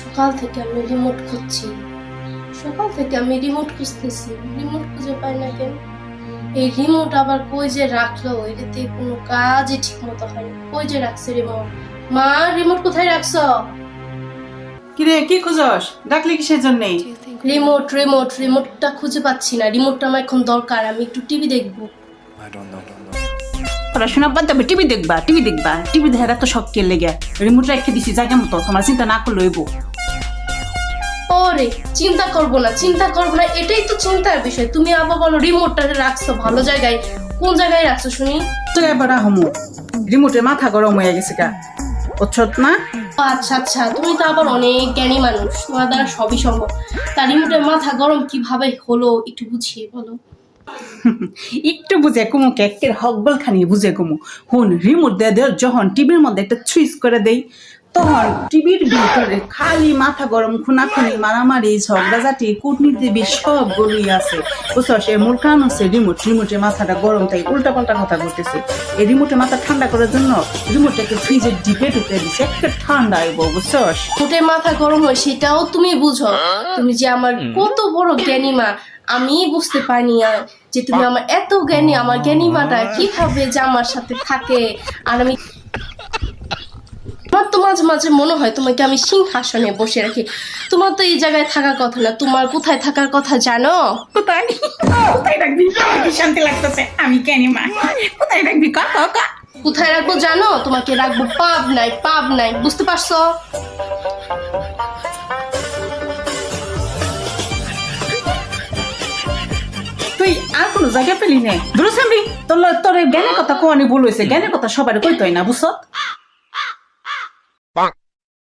সকাল থেকে আমি রিমোট খুঁজছি, খুঁজতেছি, রিমোট খুঁজে পাই না কেন। এই রিমোট আবার কই যে রাখলো, এটাতে কোনো কাজই ঠিক মতো হয়নি। কই যে রাখছে রিমোট? মা, রিমোট কোথায় রাখছো? কিরে কি খুঁজস? ডাকলি কিসের জন্যে? রিমোটটা খুঁজে পাচ্ছি না। রিমোটটা আমার এখন দরকার, আমি একটু টিভি দেখবো। পড়াশোনা বাদ দেবে, টিভি দেখবা। টিভি দেখার এত শখ কে লেগে? রিমোট রেখে দিছি জায়গা মতো, তোমার চিন্তা না করলে হইব। ওরে, চিন্তা করবো না, এটাই তো চিন্তার বিষয়। তুমি আবার বলো রিমোটটা রাখছো ভালো জায়গায়। কোন জায়গায় রাখছো শুনি? এবার হমু রিমোটের মাথা গরম হয়ে গেছে গা, বুঝছত না? আচ্ছা, তুমি তো আবার অনেক জ্ঞানী মানুষ, তোমার দ্বারা সবই সম্ভব। তার রিমোটের মাথা গরম কিভাবে হলো একটু বুঝিয়ে বলো। একটু বুঝে কুমু কেকের হকবল খানি বুঝে কুমু। হুন, রিমোট দিয়ে যখন টিভির মধ্যে একটা সুইচ করে দেই, তখন টিভির ভিতরে খালি মাথা গরম, খুনাখুনি, মারামারি, ঝগড়াঝাটি, কূটনীতি সব গলিয়ে আছে। বুঝছস, এর মূল কারণ হচ্ছে রিমোটের মাথাটা গরম, তাই উল্টা পাল্টা কথা বলতেছে। এই রিমোটের মাথা ঠান্ডা করার জন্য রিমোটটাকে ফ্রিজের ডিপে ঢুকে দিছে, একটা ঠান্ডা আইব, বুঝছস? রিমোটের মাথা গরম হয় সেটাও তুমি বুঝো? তুমি যে আমার কত বড় জ্ঞানী মা, আমি বুঝতে পারিনি যে তুমি আমার এত জ্ঞানী। আমার জ্ঞানী মাটা কিভাবে যে আমার সাথে থাকে। আর আমি আমার তো মাঝে মাঝে মনে হয় তোমাকে আমি সিংহাসনে বসে রাখি। তোমার তো এই জায়গায় থাকার কথা না, তোমার কোথায় থাকার কথা জানো? কোথায় রাখবি? কি শান্তি লাগতেছে, আমি কেন মা? কোথায় রাখবি? কোথায় রাখবো জানো? তোমাকে রাখবো পাব নাই, বুঝতে পারছো? তুই আর কোনো জায়গা পেলি নে? বুঝছামরি তোর জ্ঞানের কথা কোয়ানি ভুল হয়েছে। জ্ঞানের কথা সবার কইতে হয় না, বুঝছ?